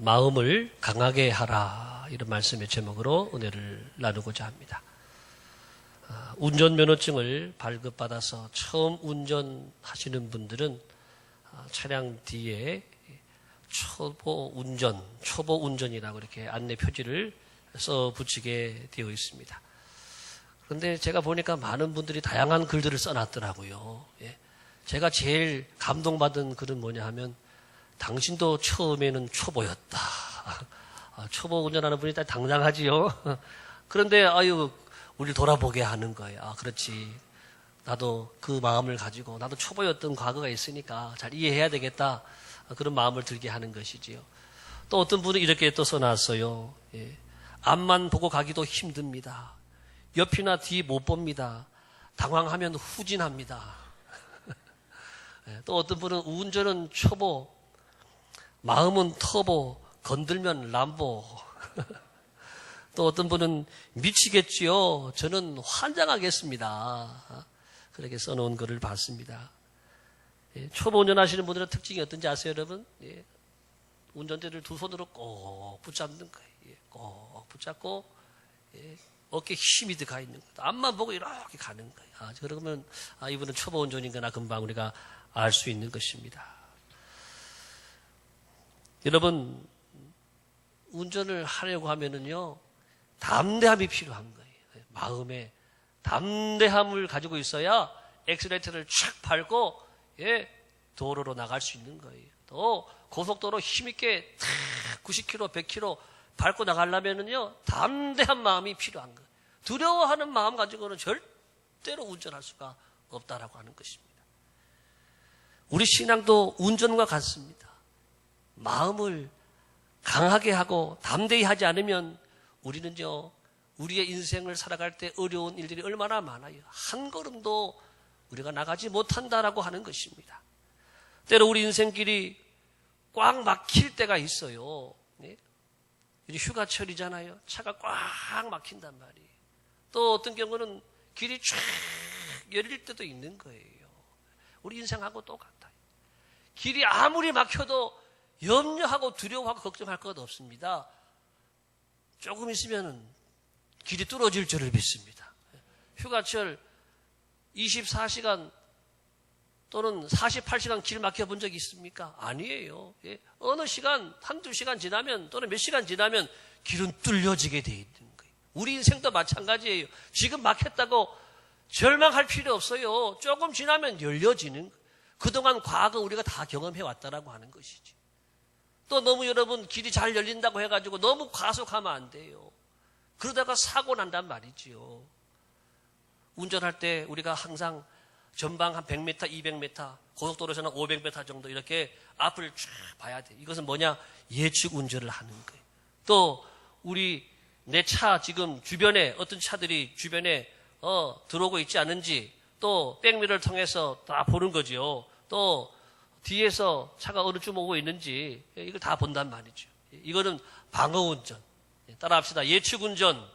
마음을 강하게 하라, 이런 말씀의 제목으로 은혜를 나누고자 합니다. 운전면허증을 발급받아서 처음 운전하시는 분들은 차량 뒤에 초보 운전이라고 이렇게 안내 표지를 써 붙이게 되어 있습니다. 그런데 제가 보니까 많은 분들이 다양한 글들을 써놨더라고요. 제가 제일 감동받은 글은 뭐냐 하면, 당신도 처음에는 초보였다. 초보 운전하는 분이 다 당당하지요. 그런데 우리 돌아보게 하는 거예요. 그렇지. 나도 그 마음을 가지고, 나도 초보였던 과거가 있으니까 잘 이해해야 되겠다. 그런 마음을 들게 하는 것이지요. 또 어떤 분은 이렇게 또 써놨어요. 앞만 보고 가기도 힘듭니다. 옆이나 뒤 못 봅니다. 당황하면 후진합니다. 또 어떤 분은 운전은 초보, 마음은 터보, 건들면 람보. 또 어떤 분은 미치겠지요. 저는 환장하겠습니다. 그렇게 써놓은 글을 봤습니다. 초보 운전하시는 분들의 특징이 어떤지 아세요, 여러분? 운전대를 두 손으로 꼭 붙잡는 거예요. 꼭 붙잡고 어깨에 힘이 들어가 있는 거예요. 앞만 보고 이렇게 가는 거예요. 그러면 이분은 초보 운전인가나 금방 우리가 알 수 있는 것입니다. 여러분, 운전을 하려고 하면은요, 담대함이 필요한 거예요. 마음에 담대함을 가지고 있어야 엑셀레이터를 촥 밟고 도로로 나갈 수 있는 거예요. 또 고속도로 힘있게 90km, 100km 밟고 나가려면은요, 담대한 마음이 필요한 거예요. 두려워하는 마음 가지고는 절대로 운전할 수가 없다라고 하는 것입니다. 우리 신앙도 운전과 같습니다. 마음을 강하게 하고 담대히 하지 않으면 우리는요, 우리의 인생을 살아갈 때 어려운 일들이 얼마나 많아요. 한 걸음도 우리가 나가지 못한다라고 하는 것입니다. 때로 우리 인생길이 꽉 막힐 때가 있어요. 이제 휴가철이잖아요. 차가 꽉 막힌단 말이에요. 또 어떤 경우는 길이 쫙 열릴 때도 있는 거예요. 우리 인생하고 똑같아요. 길이 아무리 막혀도 염려하고 두려워하고 걱정할 것 없습니다. 조금 있으면 길이 뚫어질 줄을 믿습니다. 휴가철 24시간 또는 48시간 길 막혀본 적이 있습니까? 아니에요. 어느 시간, 한두 시간 지나면 또는 몇 시간 지나면 길은 뚫려지게 돼 있는 거예요. 우리 인생도 마찬가지예요. 지금 막혔다고 절망할 필요 없어요. 조금 지나면 열려지는 거예요. 그동안 과거 우리가 다 경험해 왔다라고 하는 것이지. 또 너무 여러분 길이 잘 열린다고 해가지고 너무 과속하면 안 돼요. 그러다가 사고 난단 말이지요. 운전할 때 우리가 항상 전방 한 100m, 200m, 고속도로에서는 500m 정도 이렇게 앞을 쫙 봐야 돼요. 이것은 뭐냐? 예측 운전을 하는 거예요. 또 우리 내 차 지금 주변에 어떤 차들이 주변에 들어오고 있지 않은지 또 백미러를 통해서 다 보는 거죠. 또 뒤에서 차가 어느 쯤 오고 있는지 이걸 다 본단 말이죠. 이거는 방어운전. 따라합시다. 예측운전,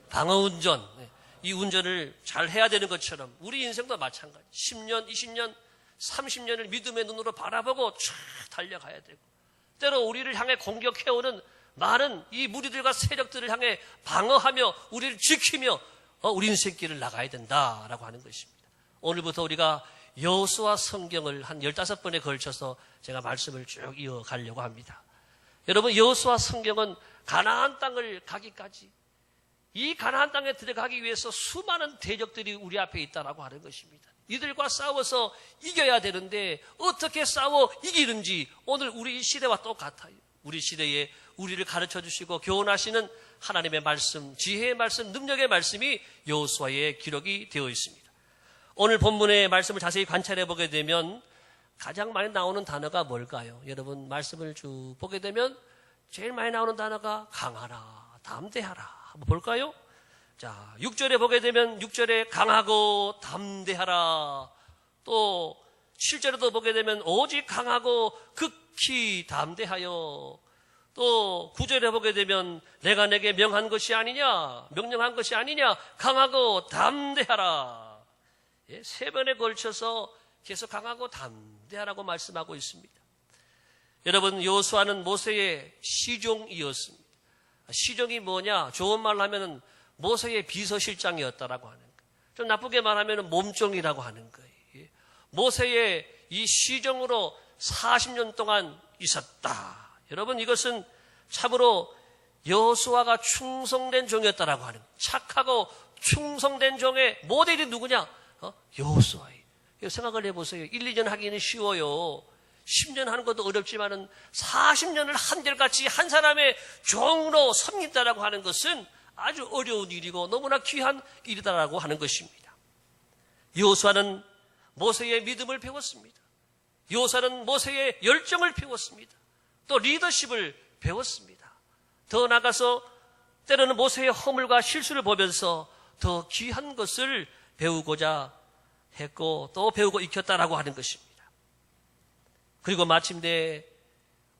방어운전. 이 운전을 잘 해야 되는 것처럼 우리 인생도 마찬가지. 10년, 20년, 30년을 믿음의 눈으로 바라보고 쫙 달려가야 되고, 때로 우리를 향해 공격해오는 많은 이 무리들과 세력들을 향해 방어하며 우리를 지키며 우리 인생길을 나가야 된다라고 하는 것입니다. 오늘부터 우리가 여호수아 성경을 한 15번에 걸쳐서 제가 말씀을 쭉 이어가려고 합니다. 여러분, 여호수아 성경은 가나안 땅을 가기까지, 이 가나안 땅에 들어가기 위해서 수많은 대적들이 우리 앞에 있다라고 하는 것입니다. 이들과 싸워서 이겨야 되는데 어떻게 싸워 이기는지 오늘 우리 시대와 똑같아요. 우리 시대에 우리를 가르쳐 주시고 교훈하시는 하나님의 말씀, 지혜의 말씀, 능력의 말씀이 여호수아의 기록이 되어 있습니다. 오늘 본문의 말씀을 자세히 관찰해 보게 되면 가장 많이 나오는 단어가 뭘까요? 여러분, 말씀을 쭉 보게 되면 제일 많이 나오는 단어가 강하라, 담대하라. 한번 볼까요? 자, 6절에 보게 되면 6절에 강하고 담대하라. 또 7절에도 보게 되면 오직 강하고 극히 담대하여. 또 9절에 보게 되면 내가 내게 명한 것이 아니냐, 명령한 것이 아니냐, 강하고 담대하라. 세 번에 걸쳐서 계속 강하고 담대하라고 말씀하고 있습니다. 여러분, 여호수아는 모세의 시종이었습니다. 시종이 뭐냐? 좋은 말로 하면은 모세의 비서실장이었다라고 하는 거예요. 좀 나쁘게 말하면은 몸종이라고 하는 거예요. 모세의 이 시종으로 40년 동안 있었다. 여러분, 이것은 참으로 여호수아가 충성된 종이었다라고 하는 거예요. 착하고 충성된 종의 모델이 누구냐? 여호수아예요. 생각을 해보세요. 1, 2년 하기는 쉬워요. 10년 하는 것도 어렵지만은 40년을 한결같이 한 사람의 종으로 섬긴다라고 하는 것은 아주 어려운 일이고 너무나 귀한 일이다라고 하는 것입니다. 여호수아는 모세의 믿음을 배웠습니다. 여호수아는 모세의 열정을 배웠습니다. 또 리더십을 배웠습니다. 더 나아가서 때로는 모세의 허물과 실수를 보면서 더 귀한 것을 배우고자 했고 또 배우고 익혔다라고 하는 것입니다. 그리고 마침내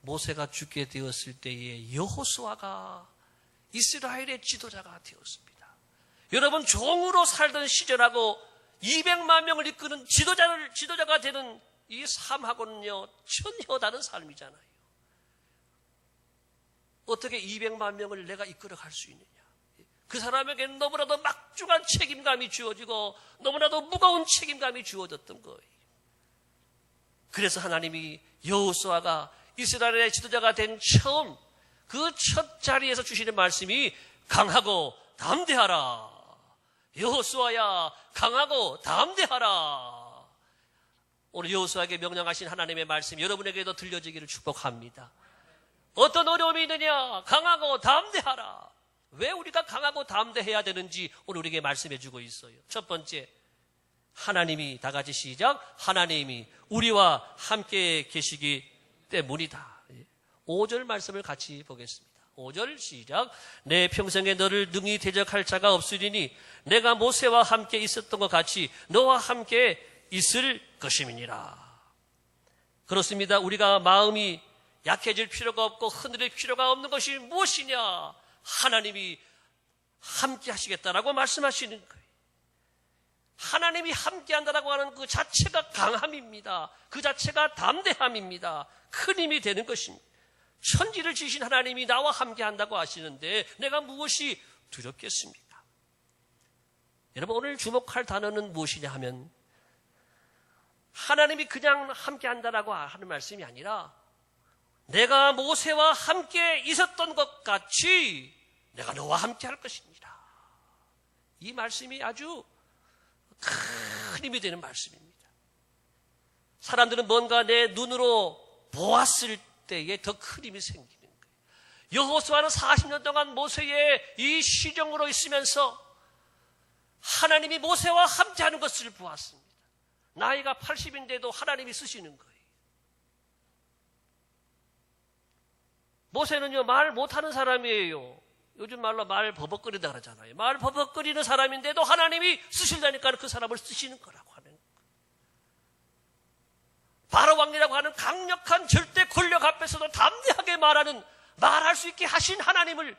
모세가 죽게 되었을 때에 여호수아가 이스라엘의 지도자가 되었습니다. 여러분, 종으로 살던 시절하고 200만 명을 이끄는 지도자가 되는 이 삶하고는요 전혀 다른 삶이잖아요. 어떻게 200만 명을 내가 이끌어 갈 수 있느냐? 그 사람에게는 너무나도 막중한 책임감이 주어지고 너무나도 무거운 책임감이 주어졌던 거예요. 그래서 하나님이 여호수아가 이스라엘의 지도자가 된 처음 그 첫 자리에서 주시는 말씀이 강하고 담대하라. 여호수아야, 강하고 담대하라. 오늘 여호수아에게 명령하신 하나님의 말씀 여러분에게도 들려지기를 축복합니다. 어떤 어려움이 있느냐? 강하고 담대하라. 왜 우리가 강하고 담대해야 되는지 오늘 우리에게 말씀해 주고 있어요. 첫 번째, 하나님이, 다 같이 시작. 하나님이 우리와 함께 계시기 때문이다. 5절 말씀을 같이 보겠습니다. 5절 시작. 내 평생에 너를 능히 대적할 자가 없으리니 내가 모세와 함께 있었던 것 같이 너와 함께 있을 것임이니라. 그렇습니다. 우리가 마음이 약해질 필요가 없고 흔들릴 필요가 없는 것이 무엇이냐? 하나님이 함께 하시겠다라고 말씀하시는 거예요. 하나님이 함께 한다라고 하는 그 자체가 강함입니다. 그 자체가 담대함입니다. 큰 힘이 되는 것입니다. 천지를 지으신 하나님이 나와 함께 한다고 하시는데 내가 무엇이 두렵겠습니까? 여러분, 오늘 주목할 단어는 무엇이냐 하면 하나님이 그냥 함께 한다라고 하는 말씀이 아니라 내가 모세와 함께 있었던 것 같이 내가 너와 함께 할 것입니다. 이 말씀이 아주 큰 힘이 되는 말씀입니다. 사람들은 뭔가 내 눈으로 보았을 때에 더 큰 힘이 생기는 거예요. 여호수아는 40년 동안 모세의 이 시정으로 있으면서 하나님이 모세와 함께하는 것을 보았습니다. 나이가 80인데도 하나님이 쓰시는 거예요. 모세는요, 말 못하는 사람이에요. 요즘 말로 말 버벅거리다 그러잖아요. 말 버벅거리는 사람인데도 하나님이 쓰시려니까 그 사람을 쓰시는 거라고 하는 거예요. 바로 왕이라고 하는 강력한 절대 권력 앞에서도 담대하게 말할 수 있게 하신 하나님을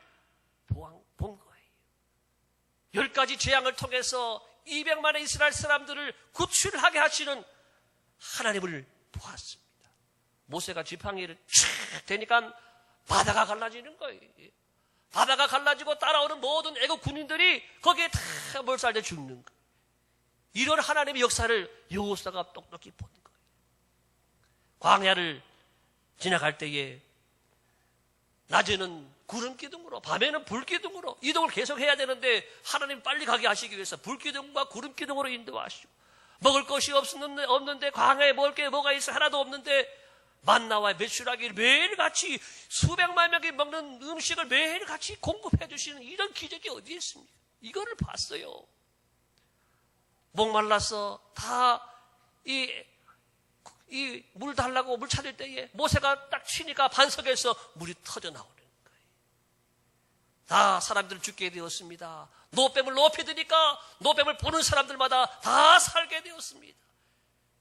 본 거예요. 10가지 재앙을 통해서 200만의 이스라엘 사람들을 구출하게 하시는 하나님을 보았습니다. 모세가 지팡이를 촥 대니까 바다가 갈라지는 거예요. 바다가 갈라지고 따라오는 모든 애국 군인들이 거기에 다 몰살돼 죽는 거예요. 이런 하나님의 역사를 여호수아가 똑똑히 본 거예요. 광야를 지나갈 때에 낮에는 구름 기둥으로 밤에는 불 기둥으로 이동을 계속 해야 되는데 하나님 빨리 가게 하시기 위해서 불 기둥과 구름 기둥으로 인도하시고 먹을 것이 없는데 광야에 먹을 게 뭐가 있어 하나도 없는데 만나와 메추라기를 매일같이 수백만 명이 먹는 음식을 매일같이 공급해 주시는 이런 기적이 어디에 있습니까? 이거를 봤어요. 목말라서 다 이 물 달라고 물 찾을 때에 모세가 딱 치니까 반석에서 물이 터져 나오는 거예요. 다 사람들 죽게 되었습니다. 노뱀을 높이 드니까 노뱀을 보는 사람들마다 다 살게 되었습니다.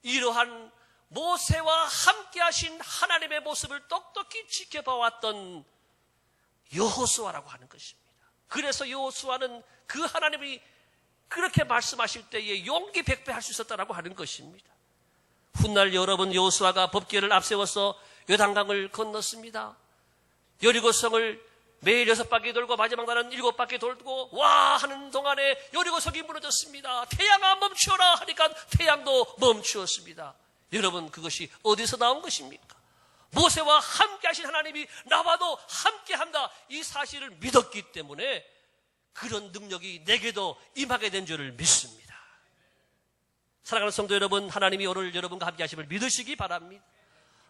이러한 모세와 함께 하신 하나님의 모습을 똑똑히 지켜봐왔던 여호수아라고 하는 것입니다. 그래서 여호수아는 그 하나님이 그렇게 말씀하실 때에 용기 백배할 수 있었다라고 하는 것입니다. 훗날 여러분 여호수아가 법궤를 앞세워서 요단강을 건넜습니다. 여리고성을 매일 6바퀴 돌고 마지막 날은 7바퀴 돌고 와 하는 동안에 여리고성이 무너졌습니다. 태양아 멈추어라 하니까 태양도 멈추었습니다. 여러분, 그것이 어디서 나온 것입니까? 모세와 함께 하신 하나님이 나와도 함께 한다, 이 사실을 믿었기 때문에 그런 능력이 내게도 임하게 된 줄을 믿습니다. 사랑하는 성도 여러분, 하나님이 오늘 여러분과 함께 하심을 믿으시기 바랍니다.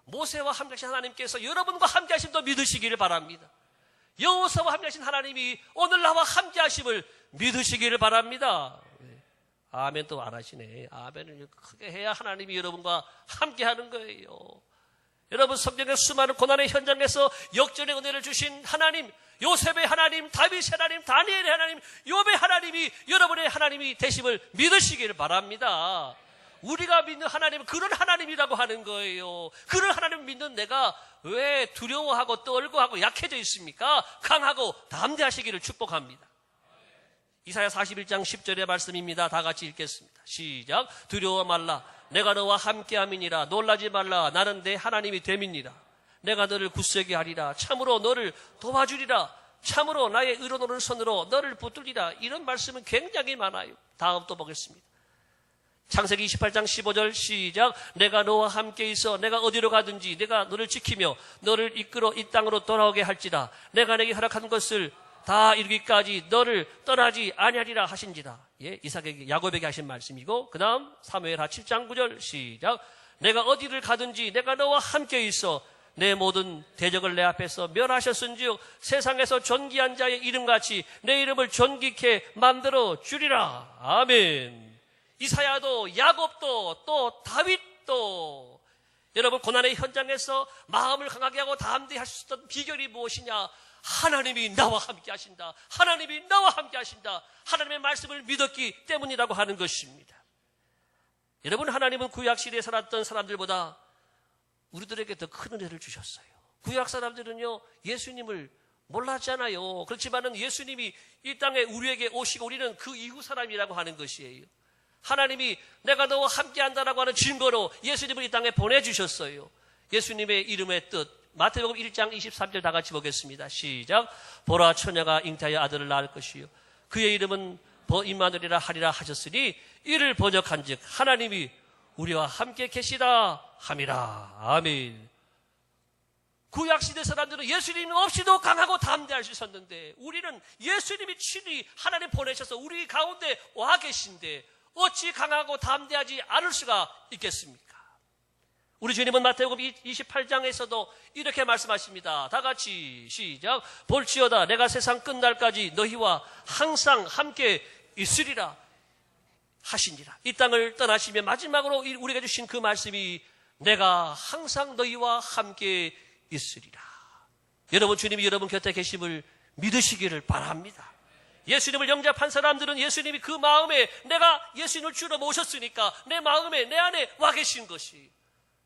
모세와 함께 하신 하나님께서 여러분과 함께 하심도 믿으시기를 바랍니다. 여호수아와 함께 하신 하나님이 오늘 나와 함께 하심을 믿으시기를 바랍니다. 아멘 또 안 하시네. 아멘을 크게 해야 하나님이 여러분과 함께 하는 거예요. 여러분, 성경의 수많은 고난의 현장에서 역전의 은혜를 주신 하나님, 요셉의 하나님, 다윗의 하나님, 다니엘의 하나님, 욥의 하나님이 여러분의 하나님이 되심을 믿으시기를 바랍니다. 우리가 믿는 하나님은 그런 하나님이라고 하는 거예요. 그런 하나님을 믿는 내가 왜 두려워하고 떨고 하고 약해져 있습니까? 강하고 담대하시기를 축복합니다. 이사야 41장 10절의 말씀입니다. 다 같이 읽겠습니다. 시작. 두려워 말라. 내가 너와 함께함이니라. 놀라지 말라. 나는 내 하나님이 됨이니라. 내가 너를 굳세게 하리라. 참으로 너를 도와주리라. 참으로 나의 의로운 오른손으로 너를 붙들리라. 이런 말씀은 굉장히 많아요. 다음 또 보겠습니다. 창세기 28장 15절 시작. 내가 너와 함께 있어 내가 어디로 가든지 내가 너를 지키며 너를 이끌어 이 땅으로 돌아오게 할지라. 내가 내게 허락한 것을 다 이루기까지 너를 떠나지 아니하리라 하신지라. 예, 이삭에게 야곱에게 하신 말씀이고, 그 다음 사무엘하 7장 9절 시작. 내가 어디를 가든지 내가 너와 함께 있어 내 모든 대적을 내 앞에서 멸하셨은즉 세상에서 존귀한 자의 이름같이 내 이름을 존귀케 만들어 주리라. 아멘. 이사야도 야곱도 또 다윗도 여러분, 고난의 현장에서 마음을 강하게 하고 담대히 할 수 있었던 비결이 무엇이냐? 하나님이 나와 함께 하신다. 하나님이 나와 함께 하신다. 하나님의 말씀을 믿었기 때문이라고 하는 것입니다. 여러분, 하나님은 구약시대에 살았던 사람들보다 우리들에게 더 큰 은혜를 주셨어요. 구약 사람들은요, 예수님을 몰랐잖아요. 그렇지만은 예수님이 이 땅에 우리에게 오시고 우리는 그 이후 사람이라고 하는 것이에요. 하나님이 내가 너와 함께 한다라고 하는 증거로 예수님을 이 땅에 보내주셨어요. 예수님의 이름의 뜻, 마태복음 1장 23절 다 같이 보겠습니다. 시작. 보라, 처녀가 잉태하여 아들을 낳을 것이요 그의 이름은 임마누엘이라 하리라 하셨으니 이를 번역한즉 하나님이 우리와 함께 계시다 함이라. 아멘. 구약시대 사람들은 예수님 없이도 강하고 담대할 수 있었는데 우리는 예수님이 친히 하나님 보내셔서 우리 가운데 와 계신데 어찌 강하고 담대하지 않을 수가 있겠습니까? 우리 주님은 마태복음 28장에서도 이렇게 말씀하십니다. 다 같이 시작. 볼지어다 내가 세상 끝날까지 너희와 항상 함께 있으리라 하시니라. 이 땅을 떠나시며 마지막으로 우리에게 주신 그 말씀이 내가 항상 너희와 함께 있으리라. 여러분, 주님이 여러분 곁에 계심을 믿으시기를 바랍니다. 예수님을 영접한 사람들은 예수님이 그 마음에 내가 예수님을 주로 모셨으니까 내 마음에 내 안에 와 계신 것이,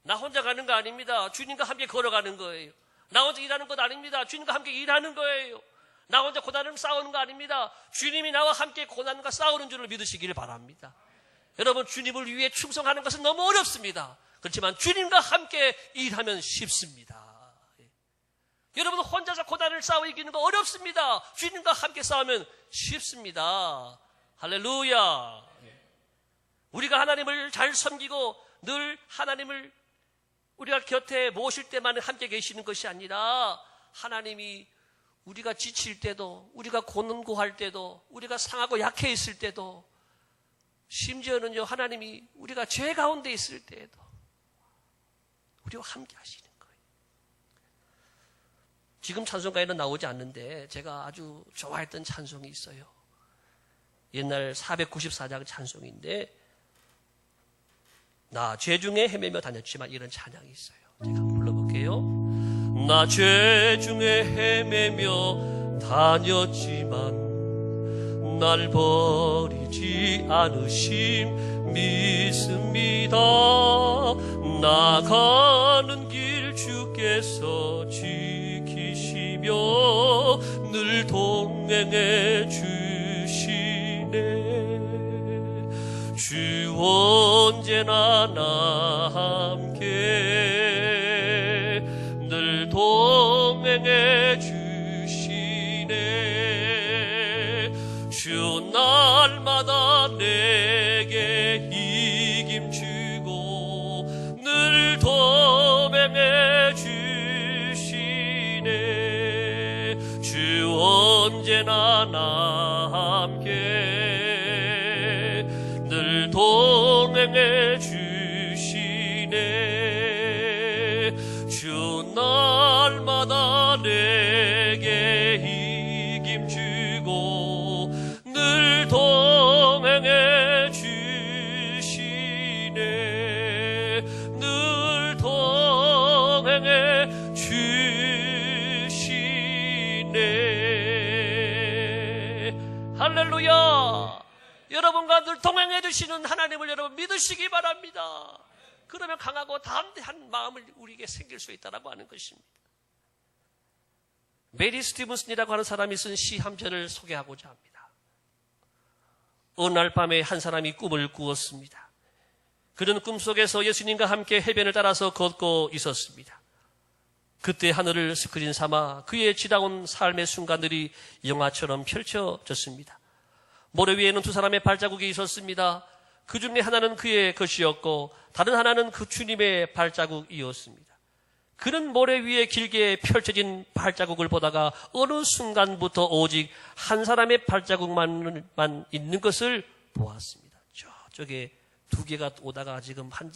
나 혼자 가는 거 아닙니다. 주님과 함께 걸어가는 거예요. 나 혼자 일하는 것 아닙니다. 주님과 함께 일하는 거예요. 나 혼자 고난을 싸우는 거 아닙니다. 주님이 나와 함께 고난과 싸우는 줄을 믿으시기를 바랍니다. 여러분, 주님을 위해 충성하는 것은 너무 어렵습니다. 그렇지만 주님과 함께 일하면 쉽습니다. 여러분, 혼자서 고난을 싸워 이기는 거 어렵습니다. 주님과 함께 싸우면 쉽습니다. 할렐루야. 우리가 하나님을 잘 섬기고 늘 하나님을 우리가 곁에 모실 때만 함께 계시는 것이 아니라 하나님이 우리가 지칠 때도, 우리가 곤고할 때도, 우리가 상하고 약해 있을 때도, 심지어는요, 하나님이 우리가 죄 가운데 있을 때에도 우리와 함께 하시는 거예요. 지금 찬송가에는 나오지 않는데 제가 아주 좋아했던 찬송이 있어요. 옛날 494장 찬송인데, 나 죄 중에 헤매며 다녔지만, 이런 찬양이 있어요. 제가 한번 불러볼게요. 나 죄 중에 헤매며 다녔지만 날 버리지 않으심 믿습니다. 나가는 길 주께서 지키시며 늘 동행해 주시네. 주 언제나 나 함께 늘 동행해 주시네. 주 날마다 내게 이김 주고 늘 동행해 주시네. 주 언제나 나 함께 늘 동행해 주시네. 주 날마다 내게 이김 주고 늘 동행해 주시네. 늘 동행해 주시네. 할렐루야. 여러분과 늘 동행해 주시는 하나님을 여러분 믿으시기 바랍니다. 그러면 강하고 담대한 마음을 우리에게 생길 수 있다고 하는 것입니다. 메리 스티븐슨이라고 하는 사람이 쓴 시 한 편을 소개하고자 합니다. 어느 날 밤에 한 사람이 꿈을 꾸었습니다. 그는 꿈속에서 예수님과 함께 해변을 따라서 걷고 있었습니다. 그때 하늘을 스크린 삼아 그의 지나온 삶의 순간들이 영화처럼 펼쳐졌습니다. 모래 위에는 두 사람의 발자국이 있었습니다. 그 중에 하나는 그의 것이었고 다른 하나는 그 주님의 발자국이었습니다. 그는 모래 위에 길게 펼쳐진 발자국을 보다가 어느 순간부터 오직 한 사람의 발자국만 있는 것을 보았습니다. 저쪽에 두 개가 오다가 지금 한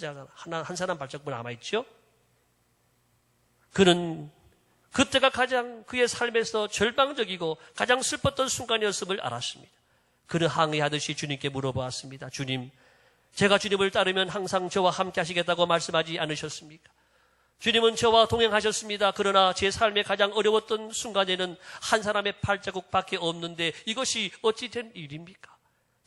사람 발자국만 남아있죠. 그는 그때가 가장 그의 삶에서 절망적이고 가장 슬펐던 순간이었음을 알았습니다. 그는 항의하듯이 주님께 물어보았습니다. 주님, 제가 주님을 따르면 항상 저와 함께 하시겠다고 말씀하지 않으셨습니까? 주님은 저와 동행하셨습니다. 그러나 제 삶에 가장 어려웠던 순간에는 한 사람의 발자국밖에 없는데 이것이 어찌 된 일입니까?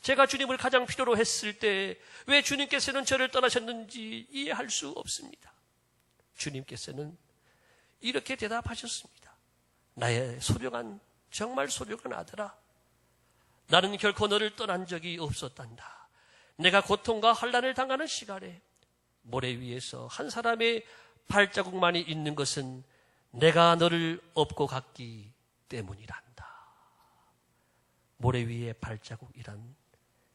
제가 주님을 가장 필요로 했을 때 왜 주님께서는 저를 떠나셨는지 이해할 수 없습니다. 주님께서는 이렇게 대답하셨습니다. 나의 소중한, 정말 소중한 아들아, 나는 결코 너를 떠난 적이 없었단다. 내가 고통과 환난을 당하는 시간에 모래 위에서 한 사람의 발자국만이 있는 것은 내가 너를 업고 갔기 때문이란다. 모래 위의 발자국이란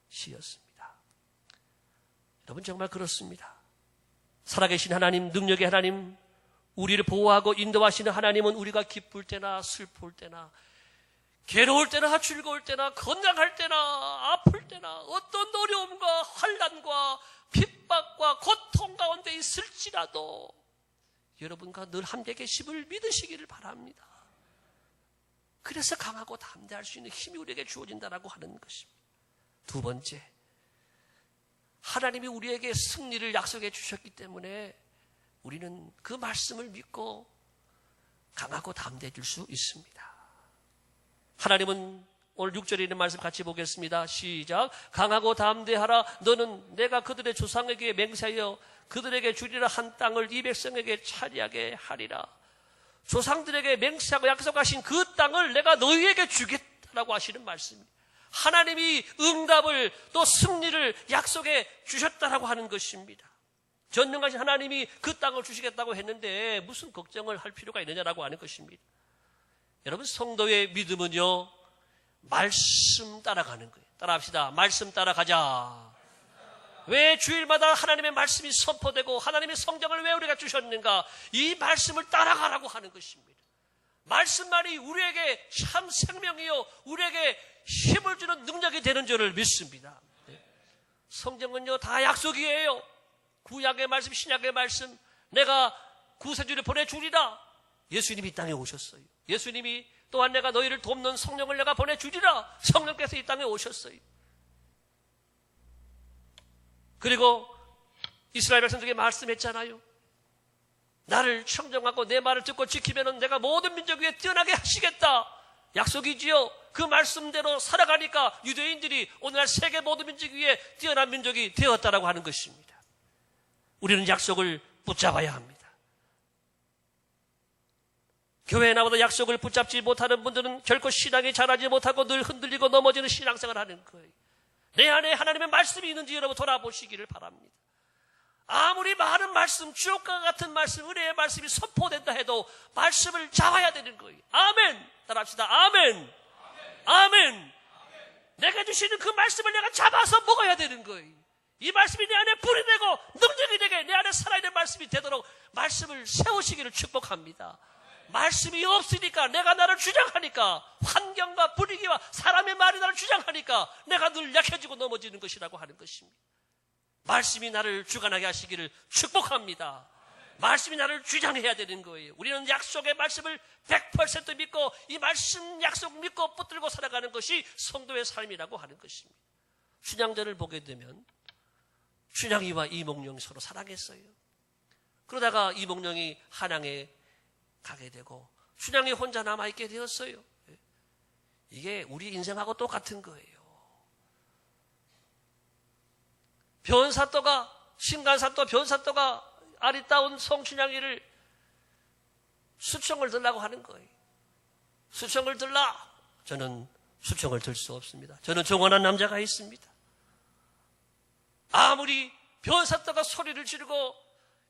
시였습니다. 여러분, 정말 그렇습니다. 살아계신 하나님, 능력의 하나님, 우리를 보호하고 인도하시는 하나님은 우리가 기쁠 때나 슬플 때나 괴로울 때나 즐거울 때나 건강할 때나 아플 때나 어떤 어려움과 환난과 핍박과 고통 가운데 있을지라도 여러분과 늘 함께 계심을 믿으시기를 바랍니다. 그래서 강하고 담대할 수 있는 힘이 우리에게 주어진다라고 하는 것입니다. 두 번째, 하나님이 우리에게 승리를 약속해 주셨기 때문에 우리는 그 말씀을 믿고 강하고 담대해질 수 있습니다. 하나님은 오늘 6절에 있는 말씀 같이 보겠습니다. 시작. 강하고 담대하라. 너는 내가 그들의 조상에게 맹세하여 그들에게 주리라 한 땅을 이 백성에게 차지하게 하리라. 조상들에게 맹세하고 약속하신 그 땅을 내가 너희에게 주겠다라고 하시는 말씀입니다. 하나님이 응답을 또 승리를 약속해 주셨다라고 하는 것입니다. 전능하신 하나님이 그 땅을 주시겠다고 했는데 무슨 걱정을 할 필요가 있느냐라고 하는 것입니다. 여러분, 성도의 믿음은요, 말씀 따라가는 거예요. 따라합시다. 말씀 따라가자. 왜 주일마다 하나님의 말씀이 선포되고 하나님의 성경을 왜 우리가 주셨는가? 이 말씀을 따라가라고 하는 것입니다. 말씀만이 우리에게 참 생명이요, 우리에게 힘을 주는 능력이 되는 줄을 믿습니다. 성경은요, 다 약속이에요. 구약의 말씀, 신약의 말씀, 내가 구세주를 보내주리라. 예수님이 이 땅에 오셨어요. 예수님이 또한 내가 너희를 돕는 성령을 내가 보내주리라. 성령께서 이 땅에 오셨어요. 그리고 이스라엘 백성들에게 말씀했잖아요. 나를 청정하고 내 말을 듣고 지키면 내가 모든 민족 위에 뛰어나게 하시겠다. 약속이지요. 그 말씀대로 살아가니까 유대인들이 오늘날 세계 모든 민족 위에 뛰어난 민족이 되었다라고 하는 것입니다. 우리는 약속을 붙잡아야 합니다. 교회에 나와도 약속을 붙잡지 못하는 분들은 결코 신앙이 자라지 못하고 늘 흔들리고 넘어지는 신앙생활을 하는 거예요. 내 안에 하나님의 말씀이 있는지 여러분 돌아보시기를 바랍니다. 아무리 많은 말씀, 주옥과 같은 말씀, 은혜의 말씀이 선포된다 해도 말씀을 잡아야 되는 거예요. 아멘. 따라합시다. 아멘. 아멘. 내가 주시는 그 말씀을 내가 잡아서 먹어야 되는 거예요. 이 말씀이 내 안에 불이 되고 능력이 되게 내 안에 살아있는 말씀이 되도록 말씀을 세우시기를 축복합니다. 말씀이 없으니까, 내가 나를 주장하니까, 환경과 분위기와 사람의 말이 나를 주장하니까 내가 늘 약해지고 넘어지는 것이라고 하는 것입니다. 말씀이 나를 주관하게 하시기를 축복합니다. 말씀이 나를 주장해야 되는 거예요. 우리는 약속의 말씀을 100% 믿고 이 말씀 약속 믿고 붙들고 살아가는 것이 성도의 삶이라고 하는 것입니다. 춘향전을 보게 되면 춘향이와 이몽룡이 서로 사랑했어요. 그러다가 이몽룡이 한양에 가게 되고 춘향이 혼자 남아있게 되었어요. 이게 우리 인생하고 똑같은 거예요. 변사또가, 신간사또 변사또가 아리따운 성춘향이를 수청을 들라고 하는 거예요. 수청을 들라. 저는 수청을 들 수 없습니다. 저는 정원한 남자가 있습니다. 아무리 변사또가 소리를 지르고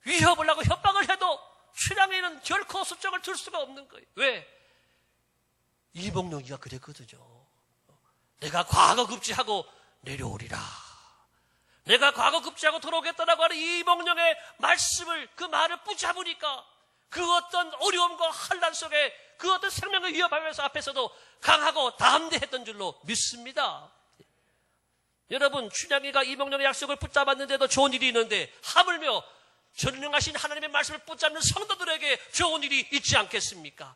위협을 하고 협박을 해도 춘향이는 결코 수청을 들 수가 없는 거예요. 왜? 이몽룡이가 그랬거든요. 내가 과거급제하고 내려오리라. 내가 과거급제하고 돌아오겠다라고 하는 이몽룡의 말씀을, 그 말을 붙잡으니까 그 어떤 어려움과 환난 속에 그 어떤 생명을 위협하면서 앞에서도 강하고 담대했던 줄로 믿습니다. 여러분, 춘향이가 이몽룡의 약속을 붙잡았는데도 좋은 일이 있는데 하물며 전능하신 하나님의 말씀을 붙잡는 성도들에게 좋은 일이 있지 않겠습니까?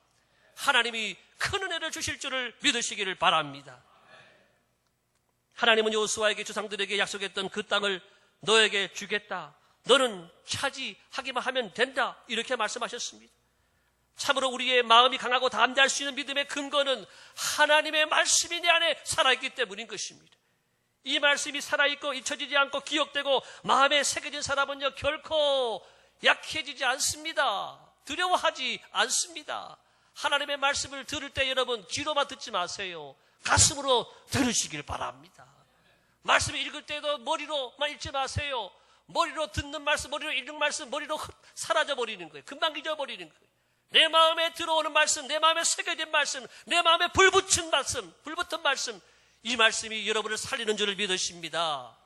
하나님이 큰 은혜를 주실 줄을 믿으시기를 바랍니다. 하나님은 여호수아에게 조상들에게 약속했던 그 땅을 너에게 주겠다. 너는 차지하기만 하면 된다. 이렇게 말씀하셨습니다. 참으로 우리의 마음이 강하고 담대할 수 있는 믿음의 근거는 하나님의 말씀이 내 안에 살아있기 때문인 것입니다. 이 말씀이 살아있고 잊혀지지 않고 기억되고 마음에 새겨진 사람은요 결코 약해지지 않습니다. 두려워하지 않습니다. 하나님의 말씀을 들을 때 여러분 귀로만 듣지 마세요. 가슴으로 들으시길 바랍니다. 말씀 읽을 때도 머리로만 읽지 마세요. 머리로 듣는 말씀, 머리로 읽는 말씀, 머리로 사라져버리는 거예요. 금방 잊어버리는 거예요. 내 마음에 들어오는 말씀, 내 마음에 새겨진 말씀, 내 마음에 불붙은 말씀, 이 말씀이 여러분을 살리는 줄을 믿으십니다.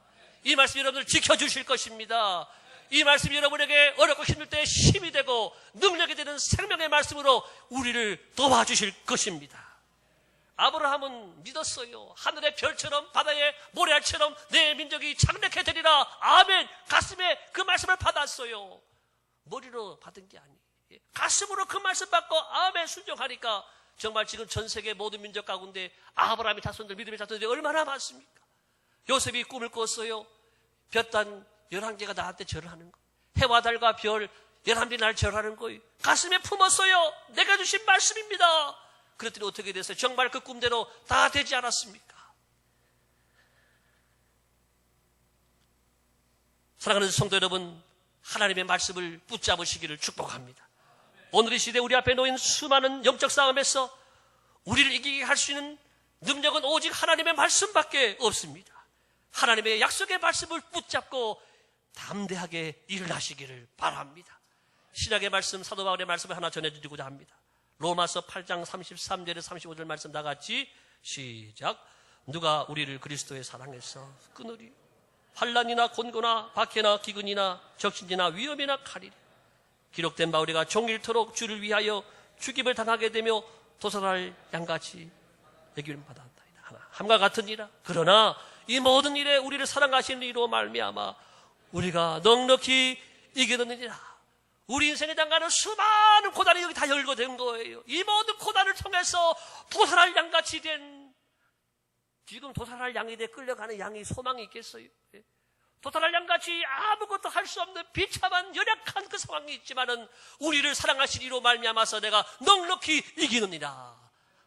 이 말씀이 여러분을 지켜주실 것입니다. 이 말씀이 여러분에게 어렵고 힘들 때 힘이 되고 능력이 되는 생명의 말씀으로 우리를 도와주실 것입니다. 아브라함은 믿었어요. 하늘의 별처럼 바다의 모래알처럼 내 민족이 장래케 되리라. 아멘. 가슴에 그 말씀을 받았어요. 머리로 받은 게 아니에요. 가슴으로 그 말씀 받고 아멘 순종하니까 정말 지금 전 세계 모든 민족 가운데 아브라함의 자손들, 믿음의 자손들이 얼마나 많습니까? 요셉이 꿈을 꿨어요. 볕단 11개가 나한테 절을 하는 거예요. 해와 달과 별 11개 날 절하는 거예요. 가슴에 품었어요. 내가 주신 말씀입니다. 그랬더니 어떻게 됐어요? 정말 그 꿈대로 다 되지 않았습니까? 사랑하는 성도 여러분, 하나님의 말씀을 붙잡으시기를 축복합니다. 오늘 이 시대 우리 앞에 놓인 수많은 영적 싸움에서 우리를 이기게 할 수 있는 능력은 오직 하나님의 말씀밖에 없습니다. 하나님의 약속의 말씀을 붙잡고 담대하게 일어나시기를 바랍니다. 신약의 말씀, 사도 바울의 말씀을 하나 전해드리고자 합니다. 로마서 8장 33절에 35절 말씀 다 같이 시작. 누가 우리를 그리스도의 사랑에서 끊으리? 환난이나 곤고나 박해나 기근이나 적신이나 위험이나 칼이리. 기록된 바 우리가 종일토록 주를 위하여 죽임을 당하게 되며 도살할 양같이 여김을 받았나이다. 함과 같은 이라. 그러나 이 모든 일에 우리를 사랑하시는 이로 말미암아 우리가 넉넉히 이기느니라. 우리 인생에 당하는 수많은 고난이 여기 다 열거된 거예요. 이 모든 고난을 통해서 도살할 양같이 된, 지금 도살할 양에 대해 끌려가는 양이 소망이 있겠어요? 도살할 양같이 아무것도 할 수 없는 비참한 연약한 그 상황이 있지만은 우리를 사랑하신 이로 말미암아서 내가 넉넉히 이기느니라.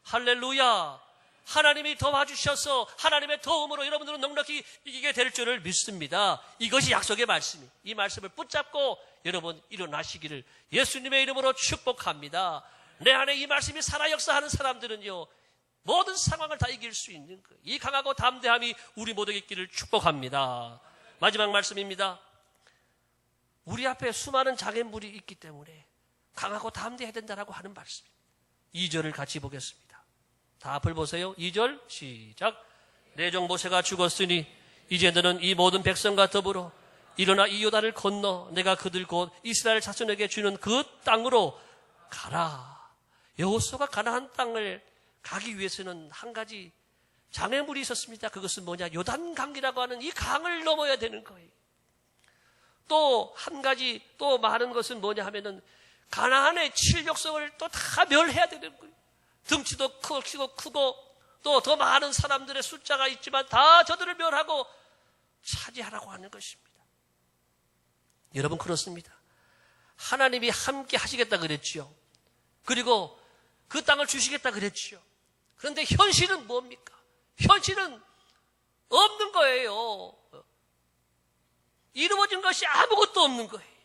할렐루야. 하나님이 도와주셔서 하나님의 도움으로 여러분들은 넉넉히 이기게 될 줄을 믿습니다. 이것이 약속의 말씀이. 이 말씀을 붙잡고 여러분 일어나시기를 예수님의 이름으로 축복합니다. 내 안에 이 말씀이 살아 역사하는 사람들은요 모든 상황을 다 이길 수 있는 거예요. 이 강하고 담대함이 우리 모두에게 있기를 축복합니다. 마지막 말씀입니다. 우리 앞에 수많은 장애물이 있기 때문에 강하고 담대해야 된다라고 하는 말씀입니다. 2절을 같이 보겠습니다. 다 앞을 보세요. 2절 시작. 내 종 모세가 죽었으니 이제 너는 이 모든 백성과 더불어 일어나 이 요단을 건너 내가 그들 곧 이스라엘 자손에게 주는 그 땅으로 가라. 여호수아가 가나안 땅을 가기 위해서는 한 가지 장애물이 있었습니다. 그것은 뭐냐? 요단강이라고 하는 이 강을 넘어야 되는 거예요. 또 한 가지 또 많은 것은 뭐냐 하면은 가나안의 칠족성을 또 다 멸해야 되는 거예요. 등치도 크고 또 더 많은 사람들의 숫자가 있지만 다 저들을 멸하고 차지하라고 하는 것입니다. 여러분 그렇습니다. 하나님이 함께 하시겠다 그랬지요. 그리고 그 땅을 주시겠다 그랬지요. 그런데 현실은 뭡니까? 현실은 없는 거예요. 이루어진 것이 아무것도 없는 거예요.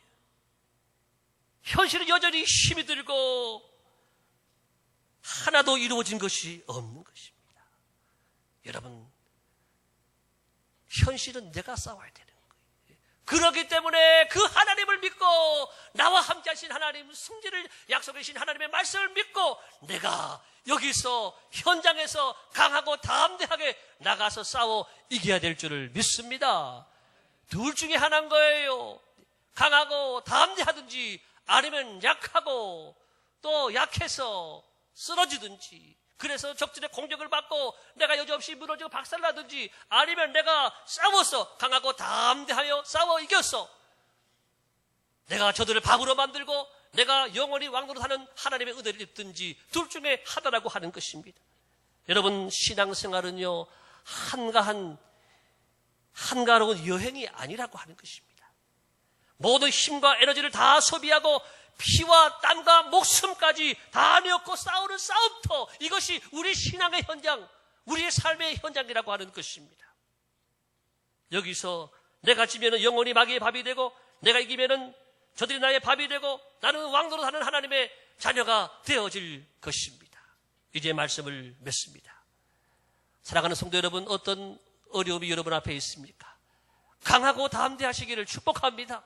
현실은 여전히 힘이 들고 하나도 이루어진 것이 없는 것입니다. 여러분, 현실은 내가 싸워야 되는 거예요. 그렇기 때문에 그 하나님을 믿고 나와 함께 하신 하나님, 승리를 약속해 주신 하나님의 말씀을 믿고 내가 여기서 현장에서 강하고 담대하게 나가서 싸워 이겨야 될 줄을 믿습니다. 둘 중에 하나인 거예요. 강하고 담대하든지 아니면 약하고 또 약해서 쓰러지든지, 그래서 적들의 공격을 받고 내가 여지없이 무너지고 박살나든지, 아니면 내가 싸워서 강하고 담대하여 싸워 이겼어. 내가 저들을 밥으로 만들고 내가 영원히 왕노릇하는 하나님의 은혜를 입든지, 둘 중에 하나라고 하는 것입니다. 여러분, 신앙생활은요 한가로운 여행이 아니라고 하는 것입니다. 모든 힘과 에너지를 다 소비하고 피와 땀과 목숨까지 다 내었고 싸우는 싸움터, 이것이 우리 신앙의 현장, 우리의 삶의 현장이라고 하는 것입니다. 여기서 내가 지면은 영원히 마귀의 밥이 되고 내가 이기면은 저들이 나의 밥이 되고 나는 왕노릇하는 하나님의 자녀가 되어질 것입니다. 이제 말씀을 맺습니다. 사랑하는 성도 여러분, 어떤 어려움이 여러분 앞에 있습니까? 강하고 담대하시기를 축복합니다.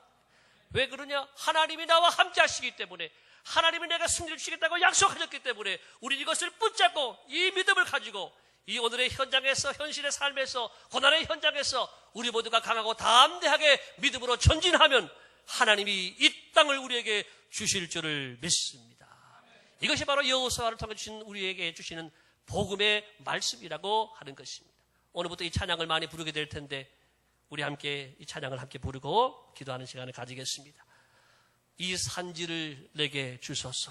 왜 그러냐? 하나님이 나와 함께 하시기 때문에, 하나님이 내가 승리를 주시겠다고 약속하셨기 때문에 우리 이것을 붙잡고 이 믿음을 가지고 이 오늘의 현장에서, 현실의 삶에서, 고난의 현장에서 우리 모두가 강하고 담대하게 믿음으로 전진하면 하나님이 이 땅을 우리에게 주실 줄을 믿습니다. 이것이 바로 여호수아를 통해 주신 우리에게 주시는 복음의 말씀이라고 하는 것입니다. 오늘부터 이 찬양을 많이 부르게 될 텐데 우리 함께 이 찬양을 함께 부르고 기도하는 시간을 가지겠습니다. 이 산지를 내게 주소서.